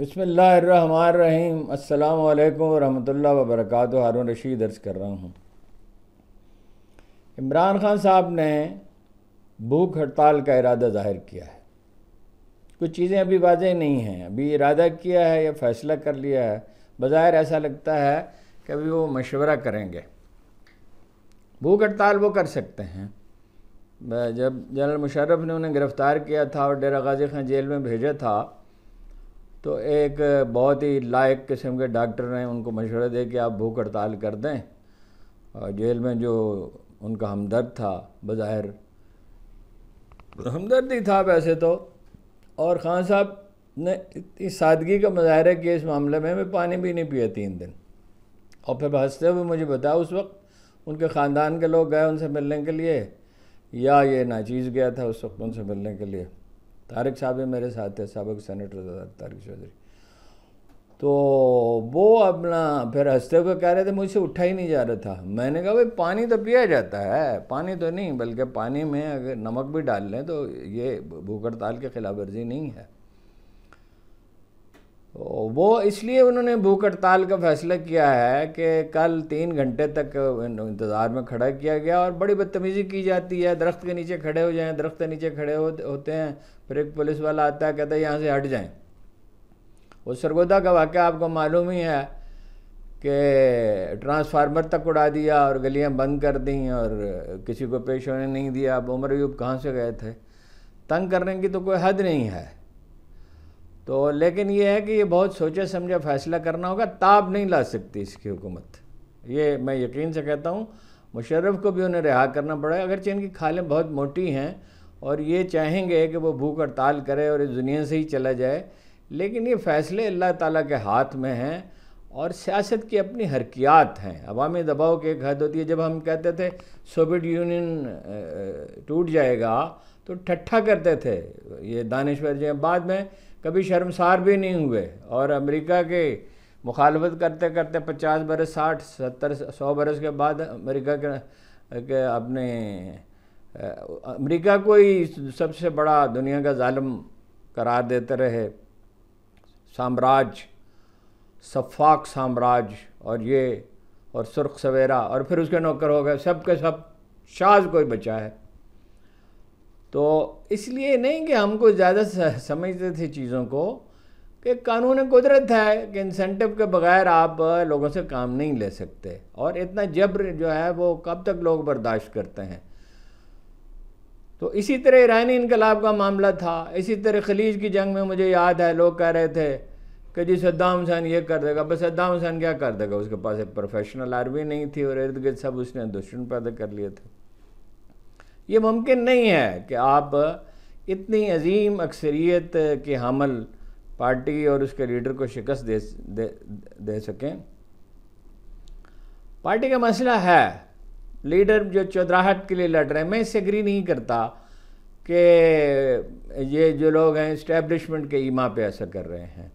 बिस्मिल्लाहिर्रहमानिर्रहीम। अस्सलामु अलैकुम वरहमतुल्लाहि वबरकातुहू। हारून रशीद दर्ज कर रहा हूँ। इमरान खान साहब ने भूख हड़ताल का इरादा ज़ाहिर किया है। कुछ चीज़ें अभी वाज़ेह नहीं हैं, अभी इरादा किया है या फ़ैसला कर लिया है। बज़ाहिर ऐसा लगता है कि अभी वो मशवरा करेंगे। भूख हड़ताल वो कर सकते हैं। जब जनरल मुशर्रफ ने उन्हें गिरफ़्तार किया था और डेरा गाजी खान जेल में भेजा था, तो एक बहुत ही लायक किस्म के डॉक्टर ने उनको मशवरा दे कि आप भूख हड़ताल कर दें। और जेल में जो उनका हमदर्द था, बज़ाहिर हमदर्द ही था वैसे तो, और खान साहब ने इतनी सादगी का मुजाहरा किया इस मामले में। मैं पानी भी नहीं पिया 3 दिन। और फिर हंसते हुए मुझे बताया उस वक्त उनके ख़ानदान के लोग गए उनसे मिलने के लिए, या ये नाचीज़ गया था उस वक्त उनसे मिलने के लिए। तारिक साहब भी मेरे साथ थे, साबिक़ सेनेटर तारिक चौधरी। तो वो अपना फिर हंसते हुए कह रहे थे मुझसे उठा ही नहीं जा रहा था। मैंने कहा भाई पानी तो पिया जाता है, पानी तो नहीं, बल्कि पानी में अगर नमक भी डाल लें तो ये भूख हड़ताल की खिलाफ वर्जी नहीं है। तो वो इसलिए उन्होंने भूख हड़ताल का फ़ैसला किया है कि कल 3 घंटे तक इंतज़ार में खड़ा किया गया। और बड़ी बदतमीज़ी की जाती है, दरख्त के नीचे खड़े हो जाएं, दरख्त के नीचे खड़े होते हैं, फिर एक पुलिस वाला आता है, कहता है यहाँ से हट जाएं। वो सरगोदा का वाक़या आपको मालूम ही है कि ट्रांसफार्मर तक उड़ा दिया और गलियाँ बंद कर दी और किसी को पेश होने नहीं दिया। अब उमर अयूब कहाँ से गए थे? तंग करने की तो कोई हद नहीं है। तो लेकिन ये है कि ये बहुत सोचा समझा फ़ैसला करना होगा, ताब नहीं ला सकती इसकी हुकूमत। ये मैं यकीन से कहता हूँ। मुशर्रफ को भी उन्हें रिहा करना पड़ेगा, अगरचे इनकी खालें बहुत मोटी हैं और ये चाहेंगे कि वो भूख हड़ताल करे और इस दुनिया से ही चला जाए, लेकिन ये फ़ैसले अल्लाह ताला के हाथ में हैं और सियासत की अपनी हरकियात हैं। अवामी दबाव की एक हद होती है। जब हम कहते थे सोवियत यूनियन टूट जाएगा तो ठट्ठा करते थे ये दानिश्वर जी, बाद में कभी शर्मसार भी नहीं हुए और अमेरिका के मुखालफत करते करते 50 बरस, 60, 70, 100 बरस के बाद अमेरिका के अपने अमेरिका को ही सबसे बड़ा दुनिया का जालिम करार देते रहे। साम्राज्य, सफ़ाक साम्राज्य और सुर्ख सवेरा, और फिर उसके नौकर हो गए, सब के सब शाज कोई बचा है। तो इसलिए नहीं कि हमको ज़्यादा समझते थे चीज़ों को कि कानून कुदरत है कि इंसेंटिव के बग़ैर आप लोगों से काम नहीं ले सकते, और इतना जबर जो है वो कब तक लोग बर्दाश्त करते हैं। तो इसी तरह ईरानी इनकलाब का मामला था, इसी तरह खलीज की जंग में मुझे याद है लोग कह रहे थे कि जी सद्दाम हुसैन ये कर देगा। बस सद्दाम हुसैन क्या कर देगा, उसके पास एक प्रोफेशनल आर्मी नहीं थी और इर्द गिर्द सब उसने दुश्मन पैदा कर लिए थे। ये मुमकिन नहीं है कि आप इतनी अजीम अक्सरियत के हामिल पार्टी और उसके लीडर को शिकस्त दे सकें। पार्टी का मसला है, लीडर जो चौधराहट के लिए लड़ रहे हैं, मैं इससे एग्री नहीं करता कि ये जो लोग हैं इस्टेब्लिशमेंट के ईमा पे ऐसा कर रहे हैं।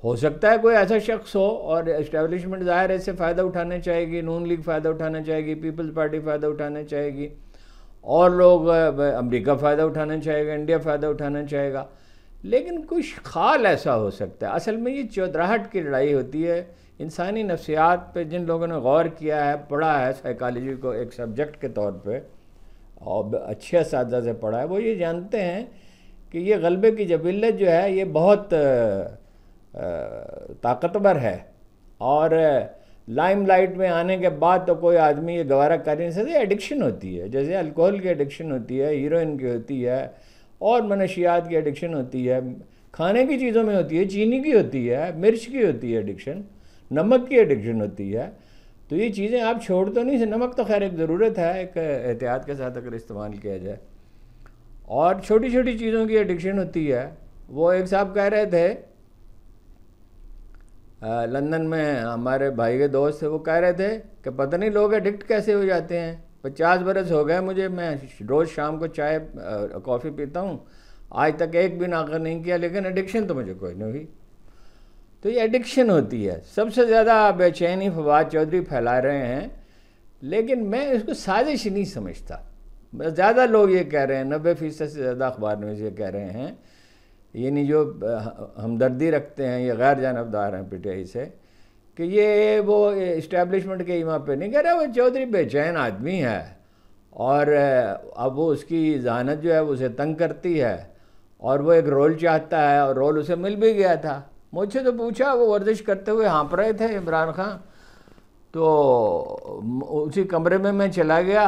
हो सकता है कोई ऐसा शख्स हो और इस्टेब्लिशमेंट ज़ाहिर इससे फ़ायदा उठाना चाहेगी, नून लीग फ़ायदा उठाना चाहेगी, पीपल्स पार्टी फ़ायदा उठाना चाहेगी, और लोग अमेरिका फ़ायदा उठाना चाहेगा, इंडिया फ़ायदा उठाना चाहेगा। लेकिन कुछ खाल ऐसा हो सकता है। असल में ये चौधराहट की लड़ाई होती है। इंसानी नफ्सियात पे जिन लोगों ने गौर किया है, पढ़ा है साइकोलॉजी को एक सब्जेक्ट के तौर पे और अच्छे असातिज़ा से पढ़ा है, वो ये जानते हैं कि ये गलबे की जबिल्लत जो है ये बहुत ताकतवर है, और लाइमलाइट में आने के बाद तो कोई आदमी ये गवारा कर नहीं सकता। एडिक्शन होती है, जैसे अल्कोहल की एडिक्शन होती है, हीरोइन की होती है, और मनशियात की एडिक्शन होती है, खाने की चीज़ों में होती है, चीनी की होती है, मिर्च की होती है एडिक्शन, नमक की एडिक्शन होती है। तो ये चीज़ें आप छोड़ तो नहीं। नमक तो खैर एक ज़रूरत है, एक एहतियात के साथ अगर इस्तेमाल किया जाए। और छोटी छोटी चीज़ों की एडिक्शन होती है। वो एक साहब कह रहे थे लंदन में, हमारे भाई के दोस्त थे, वो कह रहे थे कि पता नहीं लोग एडिक्ट कैसे हो जाते हैं। 50 बरस हो गए मुझे, मैं रोज़ शाम को चाय कॉफ़ी पीता हूँ, आज तक एक भी नाक़ा नहीं किया, लेकिन एडिक्शन तो मुझे कोई नहीं हुई। तो ये एडिक्शन होती है। सबसे ज़्यादा बेचैनी फवाद चौधरी फैला रहे हैं, लेकिन मैं इसको साजिश नहीं समझता। ज़्यादा लोग ये कह रहे हैं, 90% से ज़्यादा अखबार में ये कह रहे हैं यानी जो हमदर्दी रखते हैं, ये गैर जानबदार हैं पीटीआई से, कि ये वो इस्टेब्लिशमेंट के इमा पे नहीं कह रहा। वो चौधरी बेचैन आदमी है और अब वो उसकी जहानत जो है वो उसे तंग करती है और वो एक रोल चाहता है और रोल उसे मिल भी गया था। मुझसे तो पूछा, वो वर्जिश करते हुए हाँप रहे थे इमरान खान, तो उसी कमरे में मैं चला गया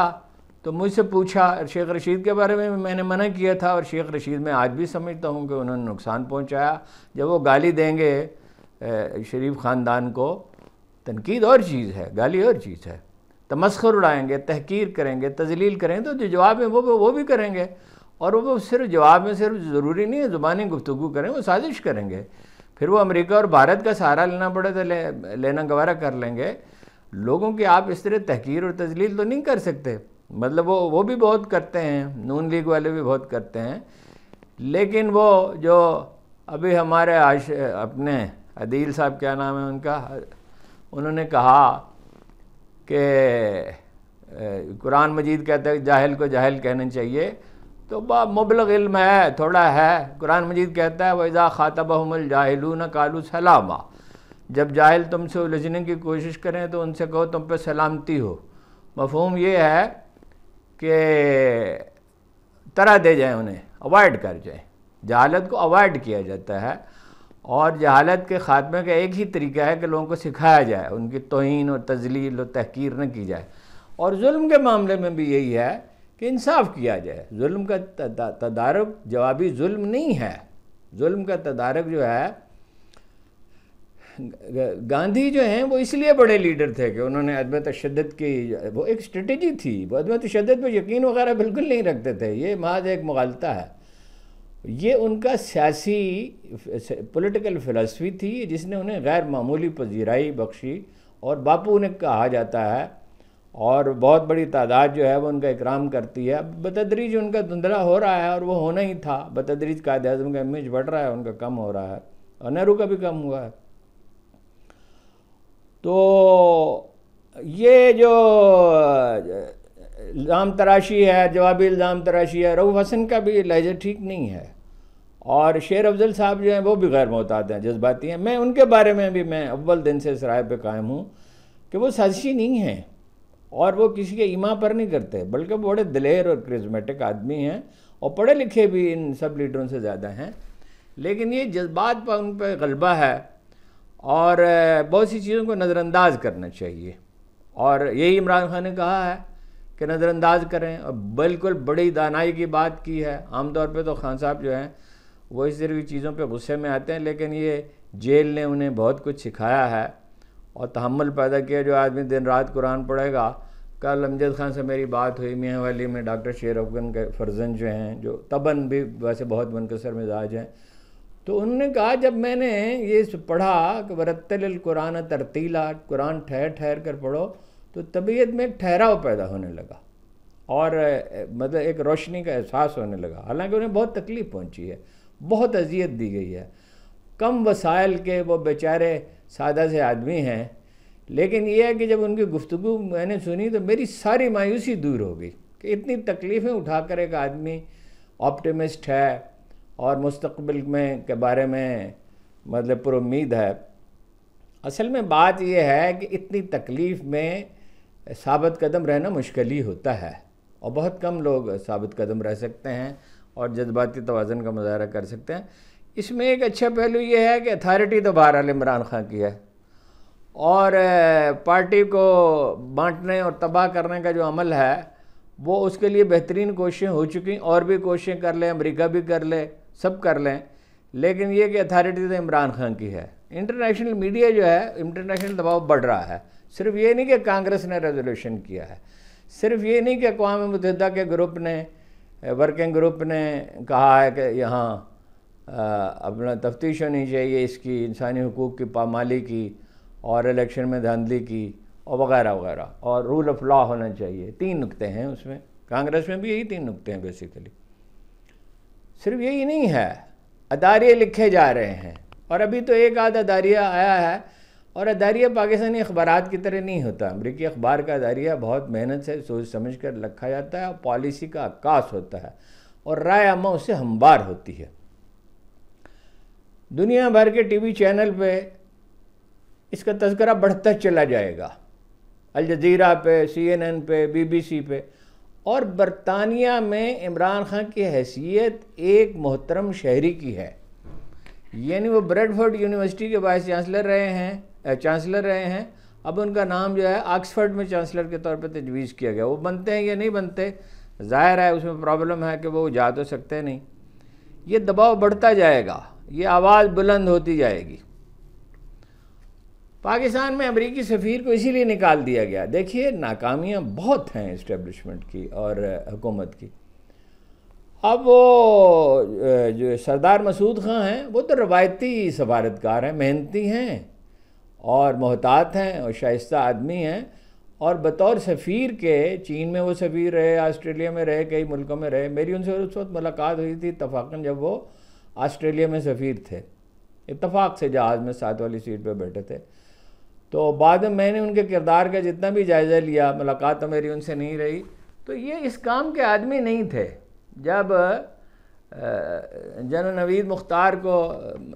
तो मुझसे पूछा। शेख रशीद के बारे में मैंने मना किया था और शेख रशीद मैं आज भी समझता हूँ कि उन्होंने नुकसान पहुँचाया। जब वो गाली देंगे शरीफ ख़ानदान को, तनकीद और चीज़ है, गाली और चीज़ है। तमस्खुर उड़ाएंगे, तहकीर करेंगे, तजलील करेंगे, तो जो जवाब है वो भी करेंगे। और वो सिर्फ जवाब में सिर्फ ज़रूरी नहीं है ज़ुबानी गुफ्तगू करें, वो साजिश करेंगे। फिर वो अमेरिका और भारत का सहारा लेना पड़े तो लेना गवारा कर लेंगे। लोगों की आप इस तरह तहकीर और तजलील तो नहीं कर सकते। मतलब वो भी बहुत करते हैं, नून लीग वाले भी बहुत करते हैं। लेकिन वो जो अभी हमारे अपने अदील साहब, क्या नाम है उनका, उन्होंने कहा कि कुरान मजीद कहता है जाहिल को जाहिल कहना चाहिए, तो मुबलग इल्म है, थोड़ा है। कुरान मजीद कहता है वइज़ा ख़ातबहुमुल जाहिलून क़ालू सलामा, जब जाहिल तुमसे उलझने की कोशिश करें तो उनसे कहो तुम पे सलामती हो। मफ़हूम ये है कि तरह दे जाएं, उन्हें अवॉइड कर जाएं। जहालत को अवॉइड किया जाता है और जहालत के ख़ात्मे का एक ही तरीका है कि लोगों को सिखाया जाए, उनकी तौहीन और तजलील और तहकीर न की जाए। और जुल्म के मामले में भी यही है कि इंसाफ किया जाए। जुल्म का तदारुक जवाबी जुल्म नहीं है। जुल्म का तदारुक जो है, गांधी जो हैं वो इसलिए बड़े लीडर थे कि उन्होंने अदम तशद्दुद की वो एक स्ट्रेटजी थी। वो अदम तशद्दुद पे यकीन वगैरह बिल्कुल नहीं रखते थे, ये महज एक मुगालता है। ये उनका सियासी पॉलिटिकल फ़िलासफ़ी थी जिसने उन्हें गैर मामूली पजीराई बख्शी और बापू उन्हें कहा जाता है और बहुत बड़ी तादाद जो है वो उनका इकराम करती है। बतदरीज उनका धुंधला हो रहा है और वो होना ही था। बतदरीज कायद-ए-आज़म का इमेज बढ़ रहा है, उनका कम हो रहा है और नेहरू का भी कम हुआ है। तो ये जो इल्ज़ाम तराशी है, जवाबी इल्ज़ाम तराशी है, रऊफ़ हसन का भी लहजा ठीक नहीं है और शेर अफजल साहब जो हैं वो भी गैर मोहतात हैं, जज्बाती हैं। मैं उनके बारे में भी मैं अव्वल दिन से इस राय पे कायम हूँ कि वो साजिशी नहीं हैं और वो किसी के ईमा पर नहीं करते, बल्कि बड़े दिलेर और करिश्मेटिक आदमी हैं और पढ़े लिखे भी इन सब लीडरों से ज़्यादा हैं। लेकिन ये जज्बात पर उन पर गलबा है और बहुत सी चीज़ों को नज़रअंदाज करना चाहिए और यही इमरान खान ने कहा है कि नज़रअंदाज करें और बिल्कुल बड़ी दानाई की बात की है। आमतौर पे तो खान साहब जो हैं वो इस तरह की चीज़ों पे गुस्से में आते हैं, लेकिन ये जेल ने उन्हें बहुत कुछ सिखाया है और तहम्मुल पैदा किया। जो आदमी दिन रात कुरान पढ़ेगा, कल अमजद खान से मेरी बात हुई मियाँ वाली में, डॉक्टर शेर अफगन के फर्जन जो हैं, जो तबन भी वैसे बहुत मुनकसर मिजाज हैं, तो उन्होंने कहा जब मैंने ये पढ़ा कि वरत्तिल कुरान तरतीला, कुरान ठहर ठहर कर पढ़ो, तो तबीयत में एक ठहराव पैदा होने लगा और मतलब एक रोशनी का एहसास होने लगा। हालांकि उन्हें बहुत तकलीफ़ पहुंची है, बहुत अजियत दी गई है, कम वसाइल के वो बेचारे सादा से आदमी हैं। लेकिन ये है कि जब उनकी गुफ्तगू मैंने सुनी तो मेरी सारी मायूसी दूर हो गई कि इतनी तकलीफ़ें उठाकर एक आदमी ऑप्टिमिस्ट है और मुस्तक़बिल में के बारे में मतलब पुरुम्मीद है। असल में बात यह है कि इतनी तकलीफ़ में साबित कदम रहना मुश्किल ही होता है और बहुत कम लोग साबित कदम रह सकते हैं और जज्बाती तवाज़ुन का मुज़ाहरा कर सकते हैं। इसमें एक अच्छा पहलू ये है कि अथॉरिटी तो बहरहाल इमरान खान की है और पार्टी को बांटने और तबाह करने का जो अमल है वो उसके लिए बेहतरीन कोशिशें हो चुकी, और भी कोशिशें कर लें, अमेरिका भी कर ले, सब कर लें, लेकिन ये कि अथॉरिटी तो इमरान खान की है। इंटरनेशनल मीडिया जो है, इंटरनेशनल दबाव बढ़ रहा है। सिर्फ ये नहीं कि कांग्रेस ने रेजोल्यूशन किया है, सिर्फ ये नहीं कि अक़वाम मुत्तहिदा के ग्रुप ने, वर्किंग ग्रुप ने कहा है कि यहाँ अपना तफ्तीश होनी चाहिए इसकी, इंसानी हुकूक़ की पामाली की और इलेक्शन में धांधली की और वगैरह वगैरह, और रूल ऑफ लॉ होना चाहिए। 3 नुक्ते हैं उसमें, कांग्रेस में भी यही 3 नुक्ते हैं बेसिकली। सिर्फ यही नहीं है, अदारिये लिखे जा रहे हैं और अभी तो एक आध अदारिया आया है और अदारिया पाकिस्तानी अखबारात की तरह नहीं होता। अमरीकी अखबार का अदारिया बहुत मेहनत से सोच समझ कर लिखा जाता है और पॉलिसी का अक्कास होता है और राय अम्मा उससे हमवार होती है। दुनिया भर के टीवी चैनल पे इसका तज़किरा बढ़ता चला जाएगा, अल जज़ीरा पे, CNN पे, BBC पे। और बरतानिया में इमरान खान की हैसियत एक मोहतरम शहरी की है, यानी वो ब्रेडफोर्ड यूनिवर्सिटी के वाइस चांसलर रहे हैं। अब उनका नाम जो है ऑक्सफोर्ड में चांसलर के तौर पर तजवीज़ किया गया। वो बनते हैं या नहीं बनते, ज़ाहिर है उसमें प्रॉब्लम है कि वो जा तो सकते नहीं। ये दबाव बढ़ता जाएगा, ये आवाज़ बुलंद होती जाएगी। पाकिस्तान में अमरीकी सफ़ीर को इसीलिए निकाल दिया गया। देखिए नाकामियाँ बहुत हैं इस्टेब्लिशमेंट की और हुकूमत की। अब वो जो सरदार मसूद ख़ान हैं वो तो रवायती सफारतकार हैं, मेहनती हैं और मोहतात हैं और शाइस्ता आदमी हैं। और बतौर सफ़ीर के चीन में वो सफ़ीर रहे, ऑस्ट्रेलिया में रहे, कई मुल्कों में रहे। मेरी उनसे उस वक्त मुलाकात हुई थी इत्तफ़ाक़न जब वो ऑस्ट्रेलिया में सफ़ीर थे। इत्तफ़ाक़ से जहाज़ में साथ वाली सीट पे बैठे थे। तो बाद में मैंने उनके किरदार का जितना भी जायज़ा लिया, मुलाकात तो मेरी उनसे नहीं रही, तो ये इस काम के आदमी नहीं थे। जब जनरल नवीद मुख्तार को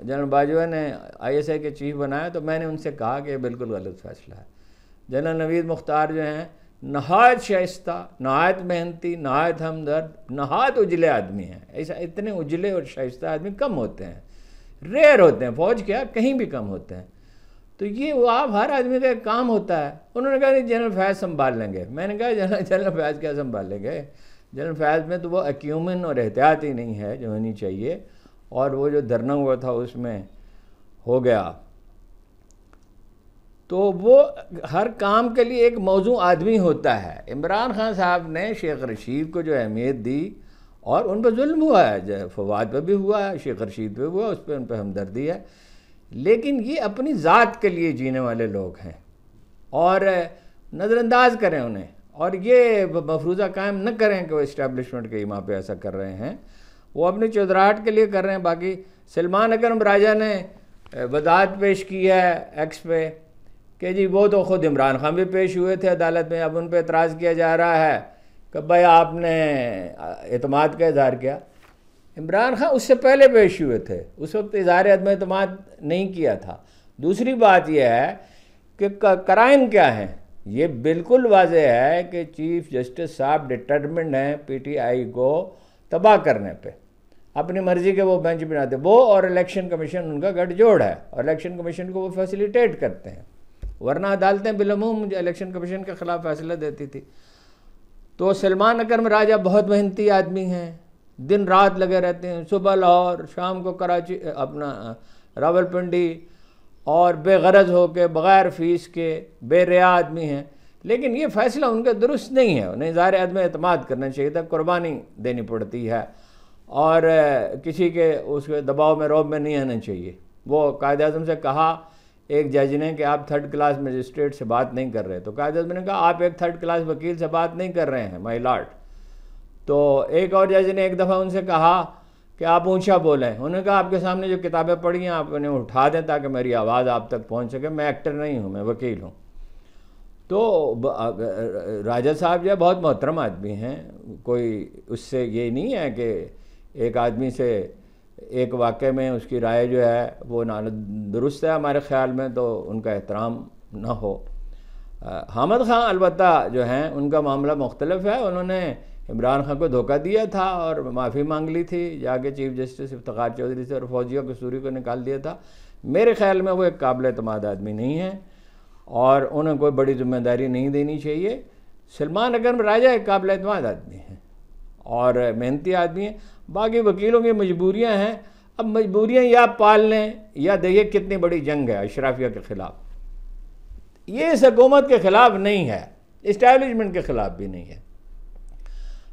जनरल बाजवा ने ISI के चीफ बनाया तो मैंने उनसे कहा कि ये बिल्कुल गलत फ़ैसला है। जनरल नवीद मुख्तार जो हैं नहायत शाइस्ता, नहायत मेहनती, नहायत हमदर्द, नहायत उजले आदमी हैं। ऐसा इतने उजले और शाइस्ता आदमी कम होते हैं, रेयर होते हैं, फ़ौज क्या कहीं भी कम होते हैं। तो ये वो आप हर आदमी का एक काम होता है। उन्होंने कहा नहीं जनरल फैज़ संभाल लेंगे। मैंने कहा जनरल फैज़ क्या संभाल लेंगे, जनरल फैज़ में तो वो एक्यूमन और एहतियात ही नहीं है जो होनी चाहिए, और वो जो धरना हुआ था उसमें हो गया। तो वो हर काम के लिए एक मौजू आदमी होता है। इमरान खान साहब ने शेख रशीद को जो अहमियत दी, और उन पर जुल्म हुआ है, फवाद पर भी हुआ है, शेख रशीद पे हुआ, उस पर उन पर हमदर्दी है, लेकिन ये अपनी ज़ात के लिए जीने वाले लोग हैं और नज़रअंदाज करें उन्हें, और ये मफरूज़ा कायम न करें कि वो इस्टेब्लिशमेंट के इमाम पे ऐसा कर रहे हैं। वो अपनी चौधराहट के लिए कर रहे हैं। बाकी सलमान अकरम राजा ने वदात पेश की है एक्स पे कि जी वो तो ख़ुद इमरान खान भी पेश हुए थे अदालत में, अब उन पर एतराज़ किया जा रहा है कि भाई आपने एतमाद का इज़हार किया। इमरान खान उससे पहले पेश हुए थे, उस वक्त इज़हार अदम एतमाद नहीं किया था। दूसरी बात यह है कि कराइन क्या हैं, ये बिल्कुल वाज़ेह है कि चीफ़ जस्टिस साहब डिटर्मिन्ड हैं PTI को तबाह करने पे, अपनी मर्ज़ी के वो बेंच बनाते। वो और इलेक्शन कमीशन उनका गठजोड़ है, और इलेक्शन कमीशन को वो फैसिलिटेट करते हैं, वरना अदालतें बिलमूम इलेक्शन कमीशन के ख़िलाफ़ फैसला देती थी। तो सलमान अकरम राजा बहुत मेहनती आदमी हैं, दिन रात लगे रहते हैं, सुबह लाहौर, शाम को कराची, अपना रावलपिंडी, और बेगरज हो के बग़ैर फ़ीस के बेरिया आदमी हैं। लेकिन ये फ़ैसला उनका दुरुस्त नहीं है, उन्हें इज़हार अदम एतमाद करना चाहिए था, कुर्बानी देनी पड़ती है, और किसी के उसके दबाव में रौब में नहीं आना चाहिए। वो कायद-ए-आज़म से कहा एक जज ने कि आप 3rd क्लास मजिस्ट्रेट से बात नहीं कर रहे, तो कायद-ए-आज़म ने कहा आप एक 3rd क्लास वकील से बात नहीं कर रहे हैं माय लॉर्ड। तो एक और जज ने एक दफ़ा उनसे कहा कि आप ऊंचा बोलें। उन्होंने कहा आपके सामने जो किताबें पढ़ी हैं आप उन्हें उठा दें ताकि मेरी आवाज़ आप तक पहुंच सके, मैं एक्टर नहीं हूं, मैं वकील हूं। तो राजा साहब जो है बहुत मोहतरम आदमी हैं, कोई उससे ये नहीं है कि एक आदमी से एक वाक़े में उसकी राय जो है वो ना दुरुस्त है हमारे ख़्याल में, तो उनका एहतराम ना हो। हामिद ख़ान अलबत्ता जो हैं उनका मामला मुख्तलिफ है। उन्होंने इमरान खान को धोखा दिया था और माफ़ी मांग ली थी जाके चीफ जस्टिस इफ्तिखार चौधरी से, और फौजिया कसूरी को निकाल दिया था। मेरे ख़्याल में वो एक काबिल एतमाद आदमी नहीं है और उन्हें कोई बड़ी ज़िम्मेदारी नहीं देनी चाहिए। सलमान अकरम राजा एक काबिल एतमाद आदमी हैं और मेहनती आदमी हैं। बाकी वकीलों की मजबूरियाँ हैं, अब मजबूरियाँ या पाल लें या देखिए कितनी बड़ी जंग है अशराफिया के ख़िलाफ़। ये इस हुकूमत के ख़िलाफ़ नहीं है, इस्टेब्लिशमेंट के ख़िलाफ़ भी नहीं है।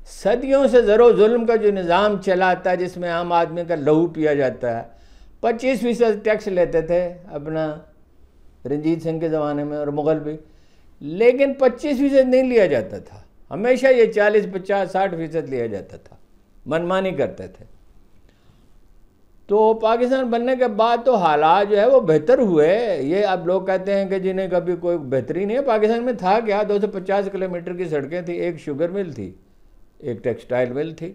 सदियों से ज़रो जुल्म का जो निज़ाम चला आता है जिसमें आम आदमी का लहू पिया जाता है। 25% टैक्स लेते थे अपना रंजीत सिंह के ज़माने में और मुग़ल भी, लेकिन 25% नहीं लिया जाता था, हमेशा ये 40, 50, 60% लिया जाता था, मनमानी करते थे। तो पाकिस्तान बनने के बाद तो हालात जो है वो बेहतर हुए। ये अब लोग कहते हैं कि जिन्हें कभी कोई बेहतरी नहीं है। पाकिस्तान में था क्या, 250 किलोमीटर की सड़कें थी, एक शुगर मिल थी, एक टेक्सटाइल मिल थी,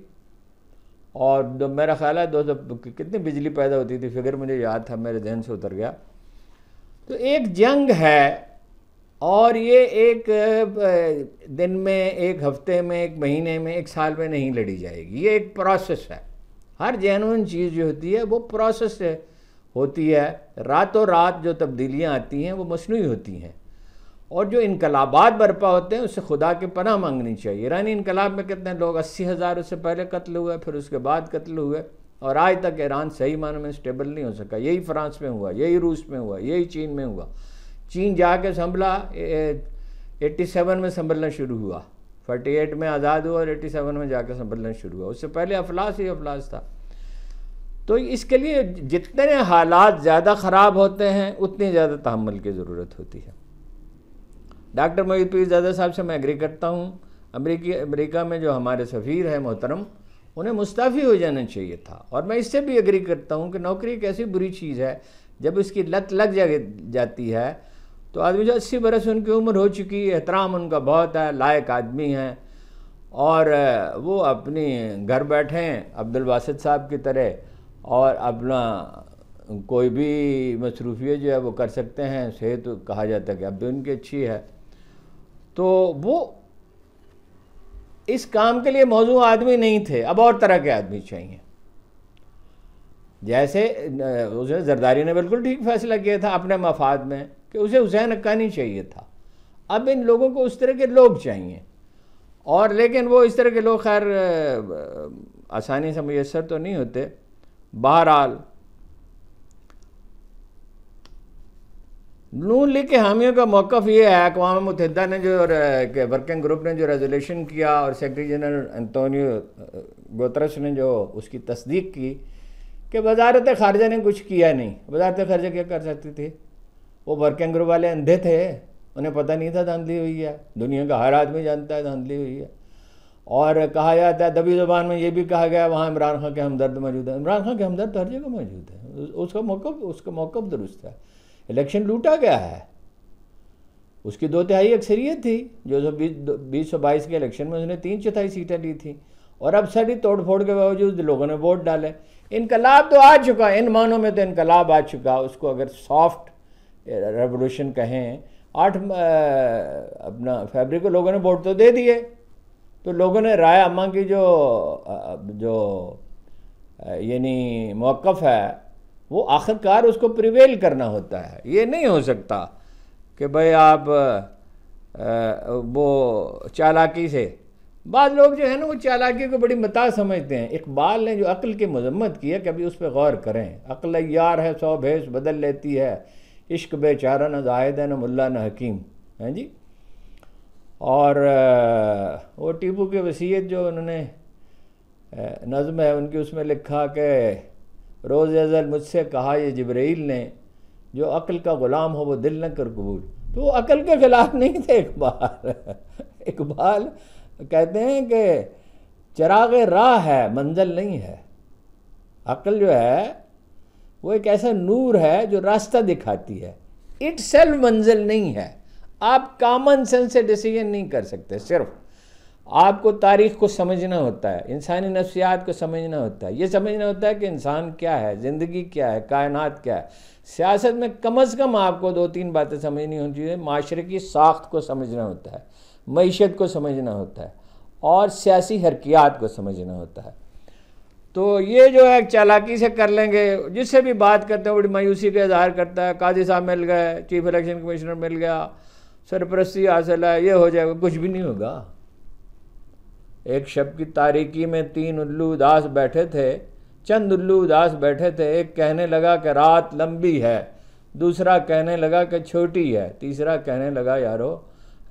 और मेरा ख्याल है 200 कितनी बिजली पैदा होती थी, फिगर मुझे याद था, मेरे जहन से उतर गया। तो एक जंग है और ये एक दिन में, एक हफ्ते में, एक महीने में, एक साल में नहीं लड़ी जाएगी। ये एक प्रोसेस है। हर जेन्युइन चीज़ जो होती है वो प्रोसेस से होती है। रातों रात जो तब्दीलियाँ आती हैं वो मसनूई होती हैं, और जो इनकलाबात बर्पा होते हैं उससे खुदा की पनाह मांगनी चाहिए। ईरानी इनकलाब में कितने लोग, 80,000 उससे पहले कत्ल हुए, फिर उसके बाद कत्ल हुए, और आज तक ईरान सही मानों में स्टेबल नहीं हो सका। यही फ्रांस में हुआ, यही रूस में हुआ, यही चीन में हुआ। चीन जाके संभला 87 में संभलना शुरू हुआ, 48 में आज़ाद हुआ और 87 में जाके संभलना शुरू हुआ। उससे पहले अफलास ही अफलास था। तो इसके लिए जितने हालात ज़्यादा ख़राब होते हैं उतनी ज़्यादा तहम्मुल की ज़रूरत होती है। डॉक्टर मोईद पीरज़ादा साहब से मैं एग्री करता हूँ। अमेरिका में जो हमारे सफ़ीर है मोहतरम, उन्हें मुस्ताफ़ी हो जाना चाहिए था। और मैं इससे भी एग्री करता हूँ कि नौकरी एक ऐसी बुरी चीज़ है, जब उसकी लत लग जाती है तो आदमी जो 80 बरस उनकी उम्र हो चुकी है, एहतराम उनका बहुत है, लायक आदमी हैं, और वो अपनी घर बैठे हैं अब्दुल बासित साहब की तरह, और अपना कोई भी मसरूफियत जो है वो कर सकते हैं। सेहत तो कहा जाता है कि अब भी उनकी अच्छी है, तो वो इस काम के लिए मौजूद आदमी नहीं थे। अब और तरह के आदमी चाहिए। जैसे उसे जरदारी ने बिल्कुल ठीक फैसला किया था अपने मफाद में कि उसे हुसैन हक्कानी चाहिए था। अब इन लोगों को उस तरह के लोग चाहिए, और लेकिन वो इस तरह के लोग खैर आसानी से मुयस्सर तो नहीं होते। बहरहाल नून लीग के हामियों का मौक़िफ़ ये है, अक़वाम मुत्तहिदा ने जो वर्किंग ग्रुप ने जो रेजोल्यूशन किया और सेक्रेटरी जनरल एंटोनियो गुतरश ने जो उसकी तस्दीक की कि वज़ारत ख़ारिजा ने कुछ किया नहीं। वज़ारत ख़ारिजा क्या कर सकती थी? वो वर्किंग ग्रुप वाले अंधे थे, उन्हें पता नहीं था धांधली हुई है। दुनिया का हर आदमी जानता है धांधली हुई है। और कहा जाता है, दबी ज़ुबान में ये भी कहा गया वहाँ इमरान खान के हमदर्द मौजूद है। इमरान खान के हमदर्द हर जगह मौजूद है, उसका मौक़िफ़ दुरुस्त है। इलेक्शन लूटा गया है, उसकी 2/3 अक्सरियत थी जो 2022 के इलेक्शन में उसने 3/4 सीटें ली थी, और अब सारी तोड़ फोड़ के बावजूद लोगों ने वोट डाले। इनकलाब तो आ चुका, इन मानों में तो इनकलाब आ चुका। उसको अगर सॉफ्ट रेवोल्यूशन कहें, 8 अपना फरवरी को लोगों ने वोट तो दे दिए, तो लोगों ने राय अम्मा की जो यानी मौक़िफ़ है वो आखिरकार उसको प्रिवेल करना होता है। ये नहीं हो सकता कि भाई आप वो चालाकी से, बाद लोग जो है ना वो चालाकी को बड़ी मता समझते हैं। इकबाल ने जो अक्ल की मजम्मत की है कभी उस पर गौर करें। अक्ल यार है 100 भेष बदल लेती है, इश्क बेचारा न जाहिद है न मुल्ला न हकीम, हैं जी। और वो टीपू की वसीयत जो उन्होंने नज़्म है उनकी, उसमें लिखा कि रोज़ अज़ल मुझसे कहा ये जिब्राइल ने, जो अक्ल का ग़ुलाम हो वो दिल न कर कबूल। तो वो अक्ल के ख़िलाफ़ नहीं थे इकबाल। इकबाल कहते हैं कि चिराग राह है, मंजिल नहीं है। अक्ल जो है वो एक ऐसा नूर है जो रास्ता दिखाती है, इट सेल्फ मंजिल नहीं है। आप कॉमन सेंस से डिसीजन नहीं कर सकते। सिर्फ आपको तारीख़ को समझना होता है, इंसानी नफ्सियात को समझना होता है, ये समझना होता है कि इंसान क्या है, ज़िंदगी क्या है, कायनात क्या है। सियासत में कम अज़ कम आपको 2-3 बातें समझनी होनी चाहिए। माशरे की साख्त को समझना होता है, मईशत को समझना होता है, और सियासी हरकियात को समझना होता है। तो ये जो है चालाकी से कर लेंगे। जिससे भी बात करते हैं बड़ी मायूसी का इजहार करता है, काजी साहब मिल गए, चीफ इलेक्शन कमिश्नर मिल गया, सरपरस्ती हासिल है, ये हो जाएगा। कुछ भी नहीं होगा। एक शब की तारीकी में 3 उल्लू उदास बैठे थे, चंद उल्लू उदास बैठे थे। एक कहने लगा कि रात लंबी है, दूसरा कहने लगा कि छोटी है, तीसरा कहने लगा यारो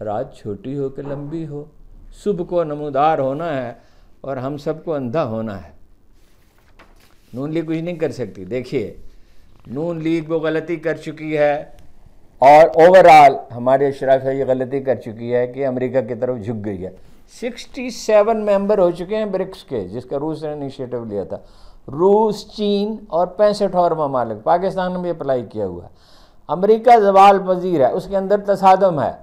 रात छोटी हो कि लंबी हो। सुबह को नमूदार होना है और हम सबको अंधा होना है। नून लीग कुछ नहीं कर सकती। देखिए, नून लीग वो गलती कर चुकी है, और ओवरऑल हमारे अशराफ ये गलती कर चुकी है कि अमेरिका की तरफ झुक गई है। 67 मेंबर हो चुके हैं ब्रिक्स के, जिसका रूस ने इनिशिएटिव लिया था। रूस, चीन और 65 और ममालिक, पाकिस्तान ने भी अप्लाई किया हुआ है। अमेरिका ज़वाल पजीर है, उसके अंदर तसादम है।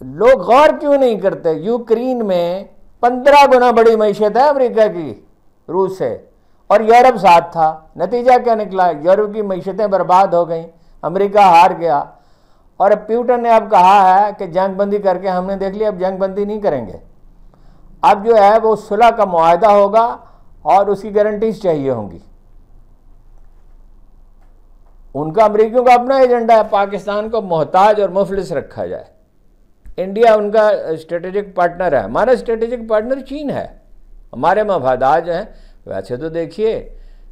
लोग गौर क्यों नहीं करते? यूक्रेन में 15 गुना बड़ी मैशियत है अमेरिका की रूस से, और यूरोप साथ था। नतीजा क्या निकला? यूरोप की मैशियतें बर्बाद हो गई, अमेरिका हार गया। और अब प्यूटन ने अब कहा है कि जंगबंदी करके हमने देख लिया, अब जंगबंदी नहीं करेंगे, अब जो है वो सुलह का मुआहदा होगा और उसकी गारंटीज चाहिए होंगी। उनका, अमेरिकियों का अपना एजेंडा है, पाकिस्तान को मोहताज और मुफलिस रखा जाए। इंडिया उनका स्ट्रेटेजिक पार्टनर है, हमारा स्ट्रेटेजिक पार्टनर चीन है। हमारे मफादात हैं, वैसे तो देखिए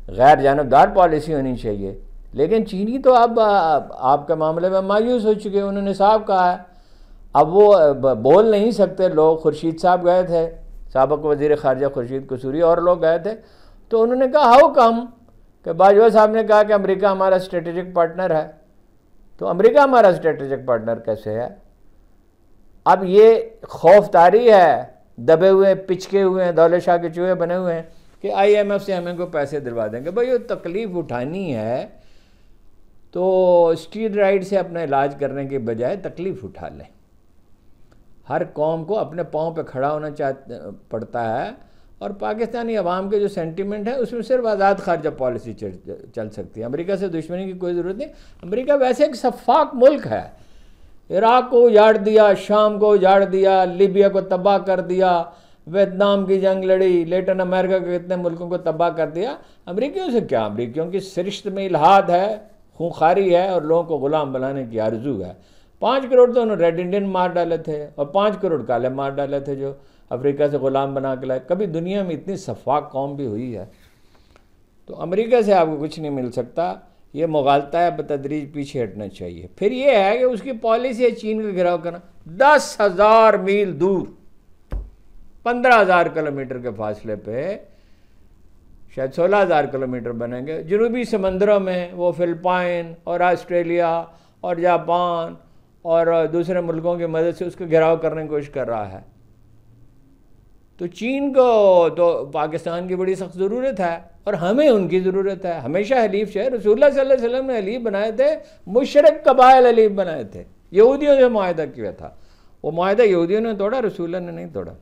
गैर जानबदार पॉलिसी होनी चाहिए, लेकिन चीनी तो अब आपके मामले में मायूस हो चुके हैं। उन्होंने साफ कहा है, अब वो बोल नहीं सकते लोग। खुर्शीद साहब गए थे, साबिक़ वज़ीर ख़ारिजा खुर्शीद कसूरी और लोग गए थे, तो उन्होंने कहा हाउ कम, कि बाजवा साहब ने कहा कि अमेरिका हमारा स्ट्रेटेजिक पार्टनर है। तो अमेरिका हमारा स्ट्रेटेजिक पार्टनर कैसे है? अब ये खौफदारी है, दबे हुए पिचके हुए हैं, दौलत शाह के चूहे बने हुए हैं कि IMF से हमें को पैसे दिलवा देंगे। भाई ये तकलीफ़ उठानी है तो स्टीरॉइड से अपना इलाज करने के बजाय तकलीफ़ उठा लें। हर कौम को अपने पाँव पे खड़ा होना पड़ता है, और पाकिस्तानी अवाम के जो सेंटिमेंट है उसमें सिर्फ आज़ाद खारजा पॉलिसी चल सकती है। अमेरिका से दुश्मनी की कोई ज़रूरत नहीं। अमेरिका वैसे एक शफाक मुल्क है, इराक़ को उजाड़ दिया, शाम को उजाड़ दिया, लीबिया को तबाह कर दिया, वियतनाम की जंग लड़ी, लेटिन अमेरिका के कितने मुल्कों को तबाह कर दिया। अमेरिकियों से क्या? अमेरिकियों की सरिश्त में इल्हाद है, खूंखारी है और लोगों को ग़ुलाम बनाने की आरजू है। 5 करोड़ तो उन्होंने रेड इंडियन मार डाले थे और 5 करोड़ काले मार डाले थे जो अफ्रीका से ग़ुलाम बना के लाए। कभी दुनिया में इतनी शफाक कौम भी हुई है? तो अमेरिका से आपको कुछ नहीं मिल सकता। ये मुगालता है, बतदरीज पीछे हटना चाहिए। फिर ये है कि उसकी पॉलिसी है चीन का घिराव करना। 10,000 मील दूर, 15,000 किलोमीटर के फासले पे, शायद 16,000 किलोमीटर बनेंगे, जनूबी समंदरों में वो फिलिपाइन और ऑस्ट्रेलिया और जापान और दूसरे मुल्कों की मदद से उसका घेराव करने की कोशिश कर रहा है। तो चीन को तो पाकिस्तान की बड़ी सख्त ज़रूरत है और हमें उनकी ज़रूरत है। हमेशा हलीफ है, रसूलुल्लाह सल्लल्लाहु अलैहि वसल्लम ने हलीफ बनाए थे, मुशरिक कबाइल हलीफ बनाए थे। यहूदियों से मुआहदा किया था, वो मुआहदा यहूदियों ने तोड़ा, रसूलुल्लाह ने नहीं तोड़ा।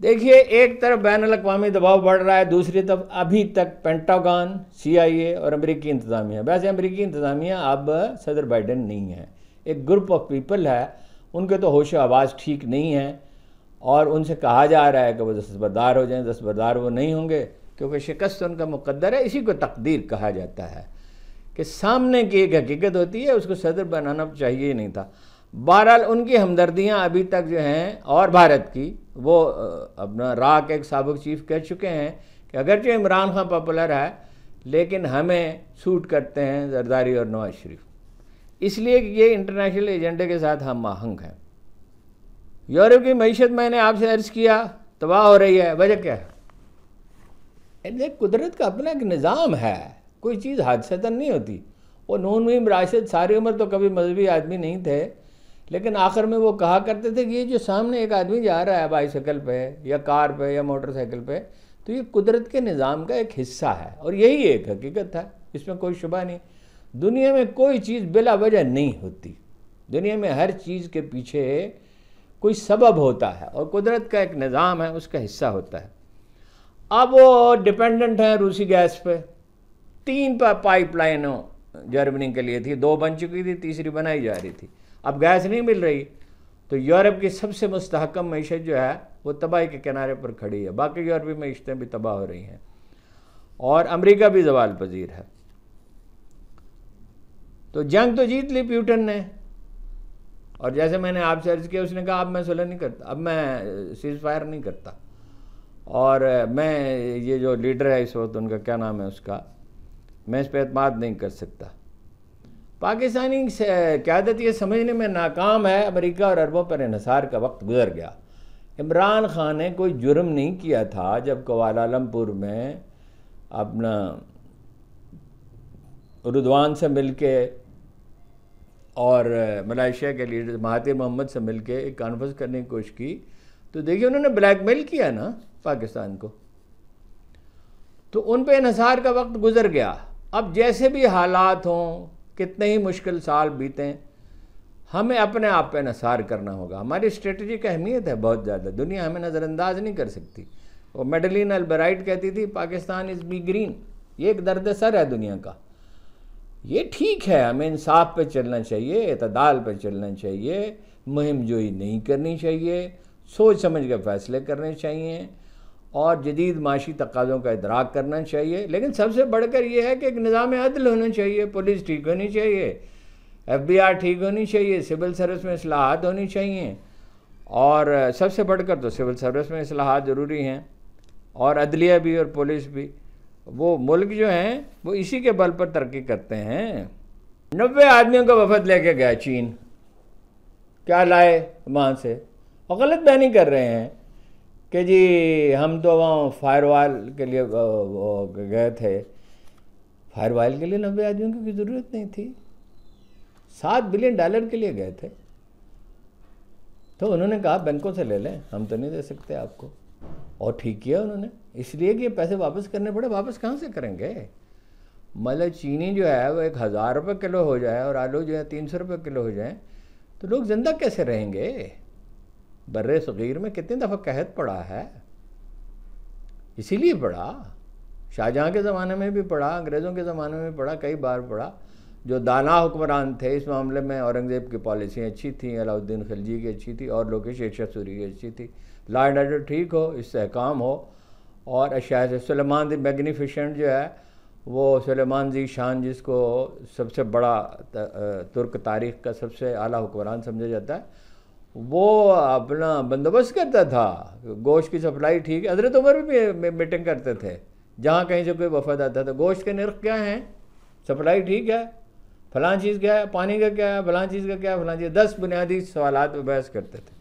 देखिए, एक तरफ बैनुल अक़वामी दबाव बढ़ रहा है, दूसरी तरफ अभी तक पेंटागन, CIA और अमेरिकी इंतज़ामिया, वैसे अमेरिकी इंतज़ामिया अब सदर बाइडेन नहीं है, एक ग्रुप ऑफ पीपल है, उनके तो होश आवाज़ ठीक नहीं है और उनसे कहा जा रहा है कि वो दस्तबरदार हो जाएं। दस्तबरदार वो नहीं होंगे क्योंकि शिकस्त उनका मुक़द्दर है। इसी को तकदीर कहा जाता है कि सामने की एक हकीकत होती है, उसको सदर बनाना चाहिए ही नहीं था। बहरहाल उनकी हमदर्दियाँ अभी तक जो हैं, और भारत की, वो अपना राह के एक साबिक़ चीफ कह चुके हैं कि अगरचे इमरान खान पॉपुलर है लेकिन हमें सूट करते हैं जरदारी और नवाज शरीफ, इसलिए कि ये इंटरनेशनल एजेंडे के साथ हम आहंग हैं। यूरोप की मईशत मैंने आपसे अर्ज़ किया तबाह हो रही है, वजह क्या है? कुदरत का अपना एक निज़ाम है, कोई चीज़ हादसतन नहीं होती। वो नून मुहिम राशिद सारी उम्र तो कभी मजहबी आदमी नहीं थे, लेकिन आखिर में वो कहा करते थे कि ये जो सामने एक आदमी जा रहा है बाईसाइकिल पे या कार पे या मोटरसाइकिल पे, तो ये कुदरत के निज़ाम का एक हिस्सा है और यही एक हकीकत है, इसमें कोई शुबा नहीं। दुनिया में कोई चीज़ बिला वजह नहीं होती, दुनिया में हर चीज़ के पीछे कोई सबब होता है और कुदरत का एक निज़ाम है, उसका हिस्सा होता है। अब वो डिपेंडेंट हैं रूसी गैस पे। 3 पाइपलाइनों जर्मनी के लिए थी, 2 बन चुकी थी, तीसरी बनाई जा रही थी। अब गैस नहीं मिल रही तो यूरोप की सबसे मुस्तहकम मईशत जो है वो तबाही के किनारे पर खड़ी है। बाकी यूरोपीय मईशतें भी तबाह हो रही हैं और अमेरिका भी ज़वाल पजीर है। तो जंग तो जीत ली प्यूटन ने, और जैसे मैंने आपसे अर्ज़ किया, उसने कहा अब मैं सुलह नहीं करता, अब मैं सीज़ फायर नहीं करता, और मैं ये जो लीडर है इस वक्त, उनका क्या नाम है उसका, मैं इस पर एतमाद नहीं कर सकता। पाकिस्तानी क़यादत ये समझने में नाकाम है अमेरिका और अरबों पर इन्हिसार का वक्त गुजर गया। इमरान खान ने कोई जुर्म नहीं किया था जब कुआलालंपुर में अपना रुदवान से मिलके और मलेशिया के लीडर महातिर मोहम्मद से मिलके एक कॉन्फ्रेंस करने की कोशिश की, तो देखिए उन्होंने ब्लैकमेल किया ना पाकिस्तान को, तो उन पे इन्हिसार का वक्त गुजर गया। अब जैसे भी हालात हों, कितने ही मुश्किल साल बीतें, हमें अपने आप पे निसार करना होगा। हमारी स्ट्रेटजी की अहमियत है बहुत ज़्यादा, दुनिया हमें नज़रअंदाज नहीं कर सकती। वो मेडलिन अल्ब्राइट कहती थी पाकिस्तान इज़ बी ग्रीन, ये एक दर्द सर है दुनिया का। ये ठीक है, हमें इंसाफ पे चलना चाहिए, इतदाल पे चलना चाहिए, मुहिम जोई नहीं करनी चाहिए, सोच समझ के फैसले करने चाहिए और जदीद माशी तकाज़ों का इदराक करना चाहिए। लेकिन सबसे बढ़कर यह है कि एक निज़ाम अदल होना चाहिए, पुलिस ठीक होनी चाहिए, FBI ठीक होनी चाहिए, सिविल सर्विस में इस्लाहात होनी चाहिए, और सबसे बढ़कर तो सिविल सर्विस में इस्लाहात ज़रूरी हैं, और अदलिया भी और पुलिस भी। वो मुल्क जो हैं वो इसी के बल पर तरक्की करते हैं। 90 आदमियों का वफद लेके गया चीन, क्या लाए वहाँ से, और गलत बयानी कर रहे हैं कि जी हम तो वहाँ फायरवॉल के लिए गए थे। फायरवॉल के लिए 90 आदमियों की ज़रूरत नहीं थी, $7 बिलियन के लिए गए थे। तो उन्होंने कहा बैंकों से ले लें, हम तो नहीं दे सकते आपको, और ठीक किया उन्होंने, इसलिए कि ये पैसे वापस करने पड़े। वापस कहाँ से करेंगे? मतलब चीनी जो है वो 1000 रुपये किलो हो जाए और आलू जो है 300 रुपये किलो हो जाए तो लोग जिंदा कैसे रहेंगे? बर्रे सगीर में कितनी दफ़ा कहत पड़ा है, इसीलिए पड़ा, शाहजहाँ के ज़माने में भी पड़ा, अंग्रेज़ों के ज़माने में पड़ा, कई बार पड़ा। जो दाना हुक्मरान थे इस मामले में, औरंगज़ेब की पॉलिसी अच्छी थी, अलाउद्दीन खिलजी की अच्छी थी, और लोग शेरशाह सूरी की अच्छी थी। लॉ एंड ऑर्डर ठीक हो, इस्तेहकाम हो, और शायद सुलेमान द मैग्निफिशेंट जो है वो सुलेमान जी शान, जिसको सबसे बड़ा तुर्क तारीख़ का सबसे आला हुक्मरान समझा जाता है, वो अपना बंदोबस्त करता था, गोश्त की सप्लाई ठीक है। हज़रत उमर भी मीटिंग करते थे, जहाँ कहीं से कोई वफद आता था, गोश्त के नर्ख क्या हैं, सप्लाई ठीक है, फलां चीज़ क्या है, पानी का क्या है, फलां चीज़ का क्या है, फलां चीज़, 10 बुनियादी सवालात पर बहस करते थे।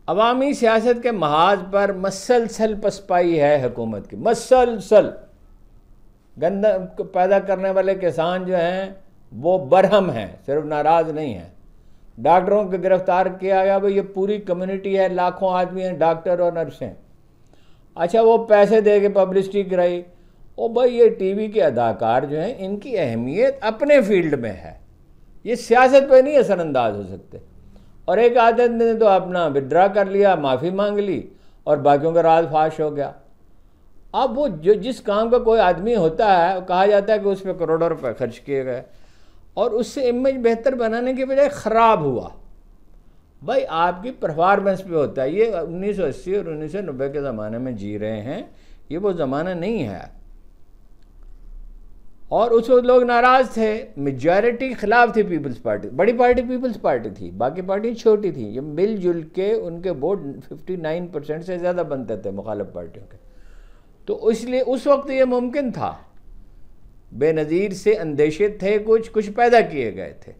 अवामी सियासत के महाज पर मसलसल पसपाई है हुकूमत की, मसलसल। गंदा पैदा करने वाले किसान जो हैं वो बरहम हैं, सिर्फ नाराज़ नहीं हैं। डॉक्टरों को गिरफ्तार किया गया, भाई ये पूरी कम्युनिटी है, लाखों आदमी हैं, डॉक्टर और नर्सें। अच्छा, वो पैसे दे के पब्लिसिटी कराई। ओ भाई, ये टीवी के अदाकार जो हैं इनकी अहमियत अपने फील्ड में है, ये सियासत पे नहीं असरअंदाज हो सकते। और एक आदमी ने तो अपना विड्रा कर लिया, माफ़ी मांग ली, और बाकियों का राज फाश हो गया। अब वो जो जिस काम का कोई आदमी होता है, कहा जाता है कि उस पर करोड़ों रुपए खर्च किए गए, और उससे इमेज बेहतर बनाने के बजाय ख़राब हुआ। भाई आपकी परफॉर्मेंस पे होता है। ये 1980 और 1990 के ज़माने में जी रहे हैं, ये वो ज़माना नहीं है। और उस वक्त लोग नाराज़ थे, मेजॉरिटी खिलाफ थी पीपल्स पार्टी, बड़ी पार्टी पीपल्स पार्टी थी, बाकी पार्टी छोटी थी। ये मिलजुल के उनके वोट 59% से ज़्यादा बनते थे मुखालिफ पार्टियों के। तो इसलिए उस वक्त ये मुमकिन था, बेनज़ीर से अंदेशे थे, कुछ पैदा किए गए थे।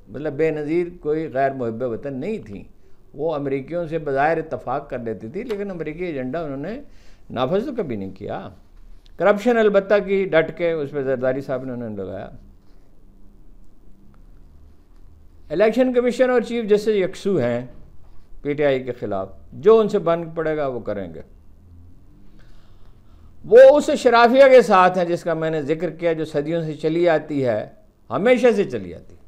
मतलब बेनज़ीर कोई गैर मुहिब्ब वतन नहीं थी, वो अमरीकियों से बज़ाहिर इत्तफाक कर लेती थी, लेकिन अमरीकी एजेंडा उन्होंने नाफज तो कभी नहीं किया। करप्शन अलबत्ता की डट के उस पर जरदारी साहब ने उन्होंने लगाया। इलेक्शन कमीशन और चीफ जस्टिस यकसू हैं PTI के ख़िलाफ़, जो उनसे बन पड़ेगा वो करेंगे। वो उस शराफिया के साथ हैं जिसका मैंने जिक्र किया, जो सदियों से चली आती है, हमेशा से चली आती है,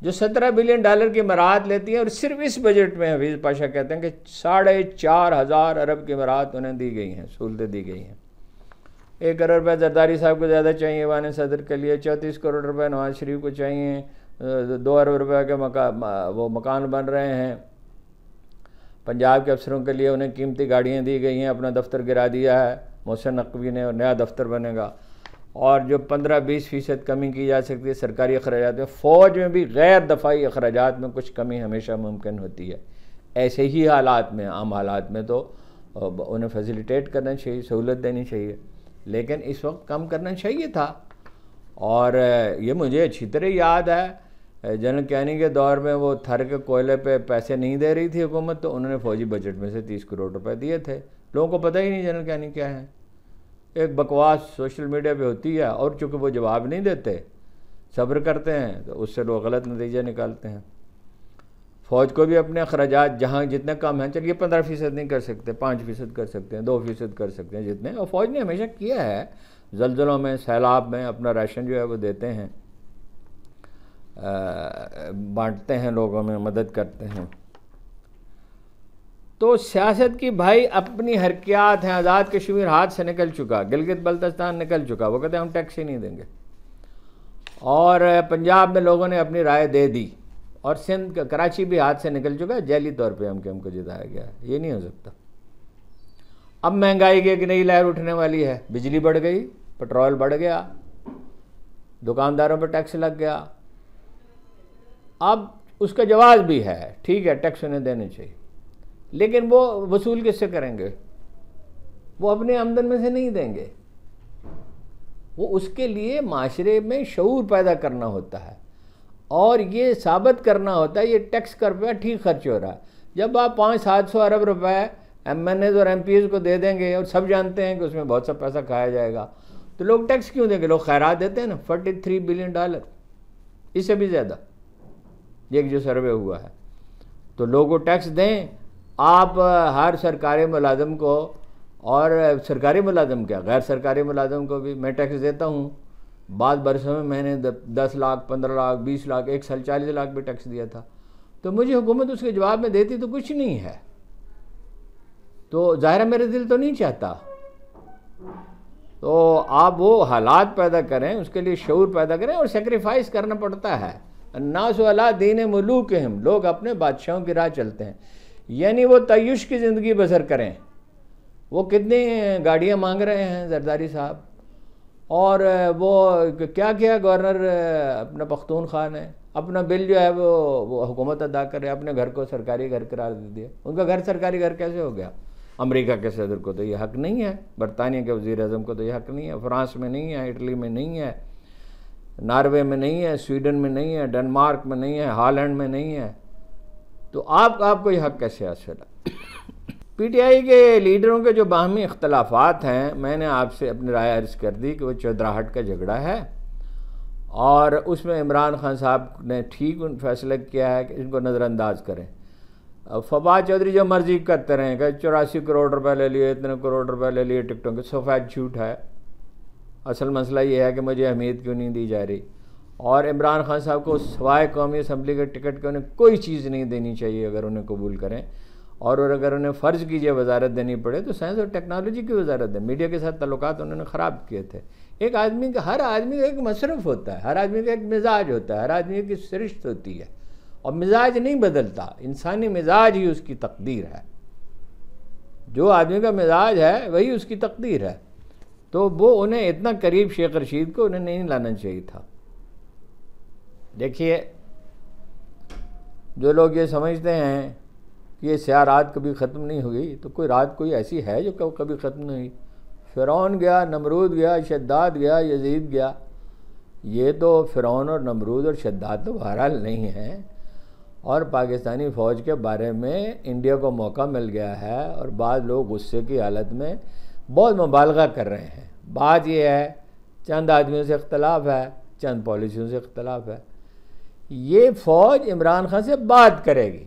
जो $17 बिलियन की मराहत लेती है। और सिर्फ इस बजट में हफीज़ पाशा कहते हैं कि 4,500 अरब की मराहत उन्हें दी गई हैं, सहूलतें दी गई हैं। 1 करोड़ रुपये जरदारी साहब को ज़्यादा चाहिए वान सदर के लिए, 34 करोड़ रुपये नवाज शरीफ को चाहिए, 2 अरब रुपये के वो मकान बन रहे हैं। पंजाब के अफसरों के लिए उन्हें कीमती गाड़ियाँ दी गई हैं, अपना दफ्तर गिरा दिया है मोहसिन नकवी ने, और नया दफ्तर बनेगा। और जो 15-20% कमी की जा सकती है सरकारी अखराजात में, फ़ौज में भी गैर दफ़ाई अखराजात में कुछ कमी हमेशा मुमकिन होती है। ऐसे ही हालात में, आम हालात में तो उन्हें फैसिलिटेट करना चाहिए, सहूलत देनी चाहिए, लेकिन इस वक्त कम करना चाहिए था। और ये मुझे अच्छी तरह याद है, जनरल कैनी के दौर में वो थर के कोयले पे पैसे नहीं दे रही थी हुकूमत, तो उन्होंने फ़ौजी बजट में से 30 करोड़ रुपए दिए थे। लोगों को पता ही नहीं जनरल कैनी क्या है, एक बकवास सोशल मीडिया पे होती है, और चूँकि वो जवाब नहीं देते, सब्र करते हैं, तो उससे लोग गलत नतीजे निकालते हैं। फ़ौज को भी अपने अखराजात जहाँ जितने कम हैं, चलिए 15% नहीं कर सकते, 5% कर सकते हैं, 2% कर सकते हैं जितने, और फ़ौज ने हमेशा किया है। ज़लज़लों में, सैलाब में अपना राशन जो है वो देते हैं। बांटते हैं, लोगों में मदद करते हैं। तो सियासत की भाई अपनी हरकयात हैं। आज़ाद कश्मीर हाथ से निकल चुका, गिलगित बल्तिस्तान निकल चुका, वो कहते हैं हम टैक्स ही नहीं देंगे। और पंजाब में लोगों ने अपनी राय दे दी, और सिंध कराची भी हाथ से निकल चुका है, जैली तौर पे हमको जिताया गया है। ये नहीं हो सकता। अब महंगाई की एक नई लहर उठने वाली है, बिजली बढ़ गई, पेट्रोल बढ़ गया, दुकानदारों पर टैक्स लग गया। अब उसका जवाब भी है, ठीक है टैक्स उन्हें देने चाहिए, लेकिन वो वसूल किससे करेंगे? वो अपने आमदन में से नहीं देंगे। वो उसके लिए माशरे में शऊर पैदा करना होता है और ये साबित करना होता है ये टैक्स का रुपया ठीक खर्च हो रहा है। जब आप 500-700 अरब रुपए MNAs और MPs को दे देंगे और सब जानते हैं कि उसमें बहुत सा पैसा खाया जाएगा, तो लोग टैक्स क्यों देंगे? लोग खैरात देते हैं ना, $43 बिलियन, इससे भी ज़्यादा एक जो सर्वे हुआ है। तो लोगों टैक्स दें। आप हर सरकारी मुलाजिम को, और सरकारी मुलाजिम क्या, गैर सरकारी मुलाजिम को भी मैं टैक्स देता हूँ। बाद बरसों में मैंने 10 लाख, 15 लाख, 20 लाख, एक साल 40 लाख भी टैक्स दिया था। तो मुझे हुकूमत उसके जवाब में देती तो कुछ नहीं है। तो ज़ाहिर है मेरा दिल तो नहीं चाहता। तो आप वो हालात पैदा करें, उसके लिए शऊर पैदा करें, और सेक्रीफाइस करना पड़ता है। अन्नासु अला दीन मुलूकिहिम, लोग अपने बादशाहों की राह चलते हैं। यानी वो तय्युश की ज़िंदगी बसर करें। वो कितनी गाड़ियाँ मांग रहे हैं जरदारी साहब, और वो क्या किया गवर्नर अपना पख्तूनख्वा ने, अपना बिल जो है वो हुकूमत अदा करे, अपने घर को सरकारी घर करार दे दिया। उनका घर सरकारी घर कैसे हो गया? अमेरिका के सदर को तो ये हक़ नहीं है, बरतानिया के वज़ीर आज़म को तो ये हक़ नहीं है, फ्रांस में नहीं है, इटली में नहीं है, नॉर्वे में नहीं है, स्वीडन में नहीं है, डेनमार्क में नहीं है, हॉलैंड में नहीं है। तो आपको ये हक़ कैसे हासिल है? PTI के लीडरों के जो बाहमी इख्तलाफात हैं, मैंने आपसे अपनी राय अर्ज़ कर दी कि वो चौधराहट का झगड़ा है, और उसमें इमरान खान साहब ने ठीक फैसला किया है कि इनको नज़रअंदाज करें। अब फवाद चौधरी जो मर्जी करते रहें कि 84 करोड़ रुपए ले लिए, इतने करोड़ रुपए ले लिए टिकटों के, सफ़ेद झूठ है। असल मसला ये है कि मुझे अहमियत क्यों नहीं दी जा रही, और इमरान खान साहब को सवाए कौमी असम्बली के टिकट के उन्हें कोई चीज़ नहीं देनी चाहिए अगर उन्हें कबूल करें, और अगर उन्हें फ़र्ज़ कीजिए वजारत देनी पड़े तो साइंस और टेक्नोलॉजी की वजारत दें। मीडिया के साथ ताल्लुकात उन्होंने ख़राब किए थे। एक आदमी का, हर आदमी का एक मसरफ़ होता है, हर आदमी का एक मिजाज होता है, हर आदमी की सरिश्त होती है, और मिजाज नहीं बदलता। इंसानी मिजाज ही उसकी तकदीर है। जो आदमी का मिजाज है वही उसकी तकदीर है। तो वो उन्हें इतना करीब शेख रशीद को उन्हें नहीं लाना चाहिए था। देखिए, जो लोग ये समझते हैं कि ये स्या रात कभी ख़त्म नहीं हुई, तो कोई रात कोई ऐसी है जो कभी ख़त्म नहीं हुई? फ़िरौन गया, नमरूद गया, शद्दाद गया, यजीद गया। ये तो फ़िरौन और नमरूद और शद्दाद तो बहरहाल नहीं हैं। और पाकिस्तानी फ़ौज के बारे में इंडिया को मौका मिल गया है, और बाद लोग गुस्से की हालत में बहुत मुबालगा कर रहे हैं। बात यह है, चंद आदमियों से इख्तलाफ है, चंद पॉलिसियों से इख्तलाफ है। ये फ़ौज इमरान खान से बात करेगी,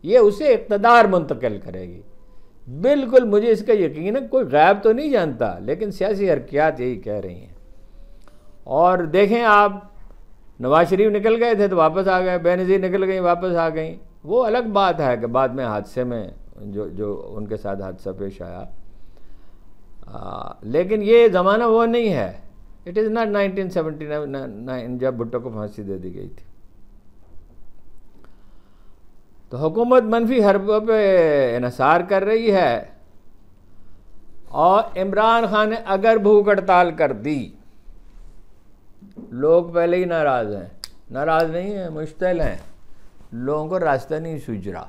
ये उसे इक़्तिदार मुंतकिल करेगी। बिल्कुल मुझे इसका यकीन है। कोई गैब तो नहीं जानता, लेकिन सियासी हरकयात यही कह रही हैं। और देखें आप, नवाज शरीफ निकल गए थे तो वापस आ गए, बेनज़ीर निकल गई वापस आ गई। वो अलग बात है कि बाद में हादसे में जो उनके साथ हादसा पेश आया, लेकिन ये ज़माना वो नहीं है। इट इज़ नॉट 1979 जब भुट्टो को फांसी दे दी गई थी। तो हुकूमत मनफी हरबों पे इन्हिसार कर रही है, और इमरान खान ने अगर भूख हड़ताल कर दी, लोग पहले ही नाराज़ हैं, नाराज़ नहीं हैं, मुश्तिल हैं, लोगों को रास्ता नहीं सूझ रहा।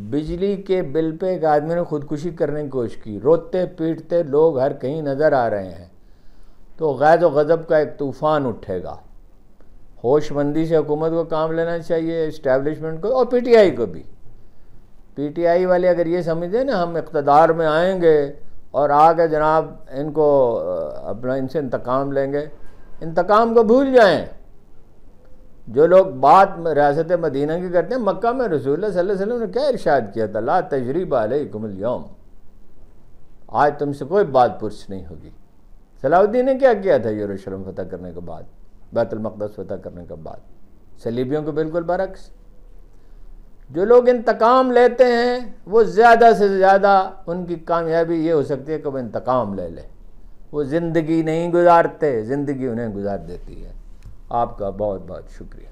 बिजली के बिल पे एक आदमी ने खुदकुशी करने की कोशिश की, रोते पीटते लोग हर कहीं नज़र आ रहे हैं। तो गैज़ व गज़ब का एक तूफ़ान उठेगा। होशमंदी से हुकूमत को काम लेना चाहिए, इस्टेब्लिशमेंट को और PTI को भी। PTI वाले अगर ये समझें ना हम इक़्तिदार में आएंगे और आके जनाब इनको अपना इनसे इंतकाम लेंगे, इंतकाम को भूल जाएं। जो लोग बात रियासत मदीना की करते हैं, मक्का में रसूलुल्लाह सल्लल्लाहु अलैहि वसल्लम ने क्या इरशाद किया था, ला तजरीब अलैकुमुल यौम, आज तुमसे कोई बात पुरस नहीं होगी। सलाहुद्दीन ने क्या किया था यरूशलेम फतह करने के बाद? बैतुल मक़दस फतह करने के बाद। सलीबियों को बिल्कुल बरक्स। जो लोग इंतकाम लेते हैं वो ज़्यादा से ज़्यादा उनकी कामयाबी ये हो सकती है कि वो इंतकाम ले लें। वो ज़िंदगी नहीं गुजारते, ज़िंदगी उन्हें गुजार देती है। आपका बहुत बहुत शुक्रिया।